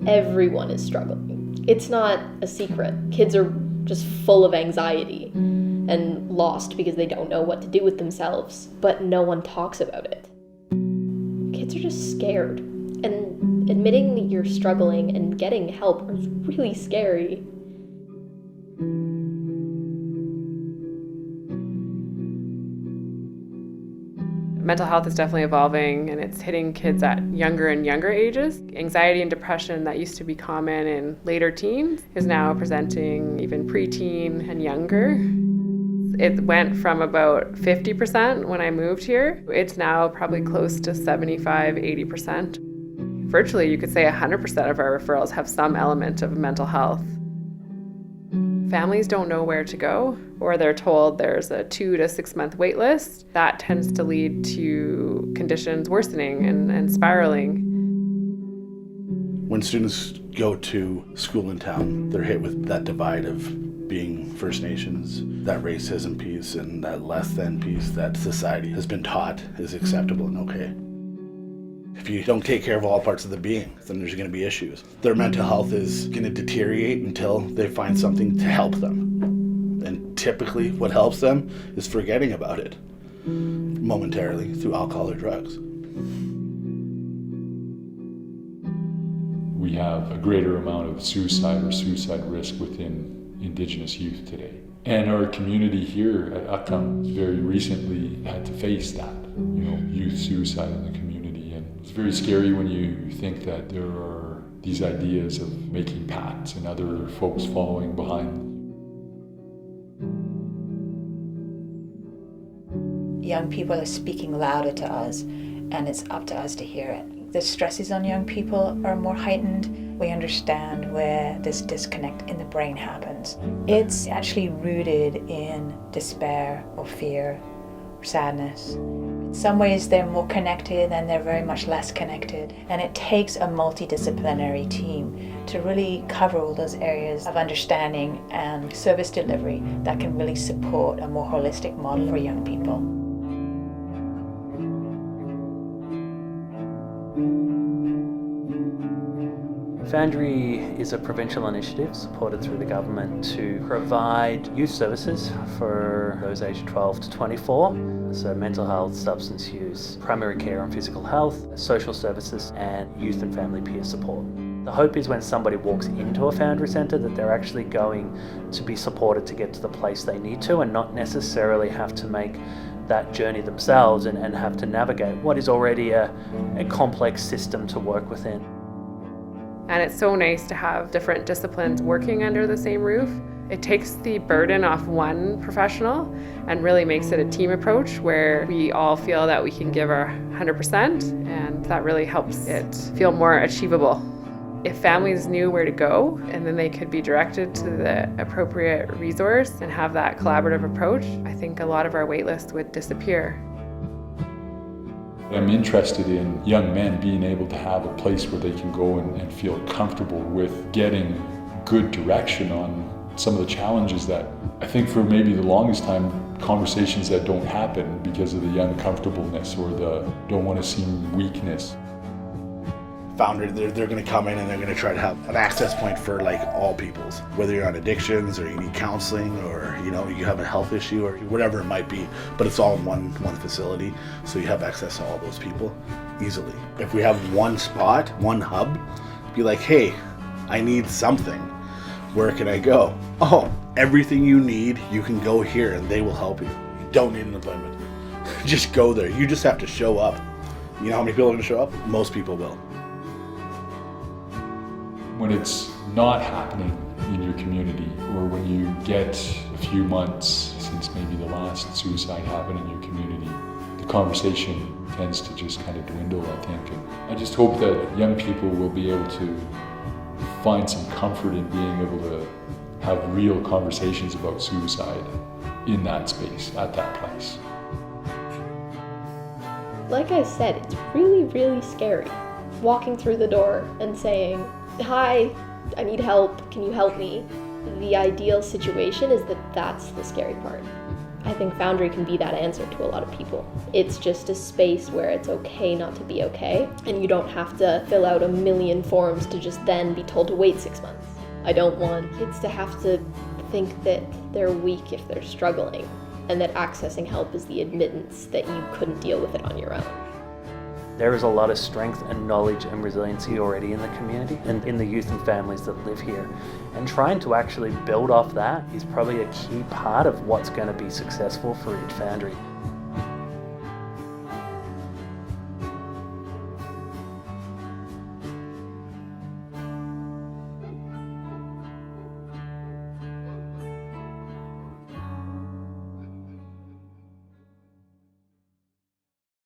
Everyone is struggling. It's not a secret. Kids are just full of anxiety and lost because they don't know what to do with themselves, but no one talks about it. Kids are just scared, and admitting that you're struggling and getting help is really scary. Mental health is definitely evolving, and it's hitting kids at younger and younger ages. Anxiety and depression that used to be common in later teens is now presenting even preteen and younger. It went from about 50% when I moved here. It's now probably close to 75-80%. Virtually, you could say 100% of our referrals have some element of mental health. Families don't know where to go, or they're told there's a 2 to 6 month wait list. That tends to lead to conditions worsening and spiraling. When students go to school in town, they're hit with that divide of being First Nations, that racism piece and that less than piece that society has been taught is acceptable and okay. If you don't take care of all parts of the being, then there's going to be issues. Their mental health is going to deteriorate until they find something to help them. And typically what helps them is forgetting about it momentarily through alcohol or drugs. We have a greater amount of suicide or suicide risk within Indigenous youth today. And our community here at Akam very recently had to face that, youth suicide in the community. It's very scary when you think that there are these ideas of making pacts and other folks following behind. Young people are speaking louder to us, and it's up to us to hear it. The stresses on young people are more heightened. We understand where this disconnect in the brain happens. It's actually rooted in despair or fear or sadness. In some ways they're more connected and they're very much less connected. And it takes a multidisciplinary team to really cover all those areas of understanding and service delivery that can really support a more holistic model for young people. Foundry is a provincial initiative supported through the government to provide youth services for those aged 12 to 24. So mental health, substance use, primary care and physical health, social services and youth and family peer support. The hope is when somebody walks into a Foundry Centre that they're actually going to be supported to get to the place they need to and not necessarily have to make that journey themselves and have to navigate what is already a complex system to work within. And it's so nice to have different disciplines working under the same roof. It takes the burden off one professional and really makes it a team approach where we all feel that we can give our 100%, and that really helps it feel more achievable. If families knew where to go and then they could be directed to the appropriate resource and have that collaborative approach, I think a lot of our wait list would disappear. I'm interested in young men being able to have a place where they can go and feel comfortable with getting good direction on some of the challenges that I think for maybe the longest time, conversations that don't happen because of the uncomfortableness or the don't want to seem weakness. Foundry, they're going to come in and they're going to try to have an access point for like all peoples, whether you're on addictions or you need counseling or you have a health issue or whatever it might be, but it's all in one facility, so you have access to all those people easily. If we have one spot, one hub, be like, hey, I need something, where can I go? Oh, everything you need, you can go here and they will help you. You don't need an appointment. Just go there. You just have to show up. You know how many people are going to show up? Most people will. When it's not happening in your community, or when you get a few months since maybe the last suicide happened in your community, the conversation tends to just kind of dwindle, I think. And I just hope that young people will be able to find some comfort in being able to have real conversations about suicide in that space, at that place. Like I said, it's really, really scary. Walking through the door and saying, hi, I need help, can you help me? The ideal situation is that that's the scary part. I think Foundry can be that answer to a lot of people. It's just a space where it's okay not to be okay, and you don't have to fill out a million forms to just then be told to wait 6 months. I don't want kids to have to think that they're weak if they're struggling, and that accessing help is the admittance that you couldn't deal with it on your own. There is a lot of strength and knowledge and resiliency already in the community and in the youth and families that live here. And trying to actually build off that is probably a key part of what's going to be successful for Foundry.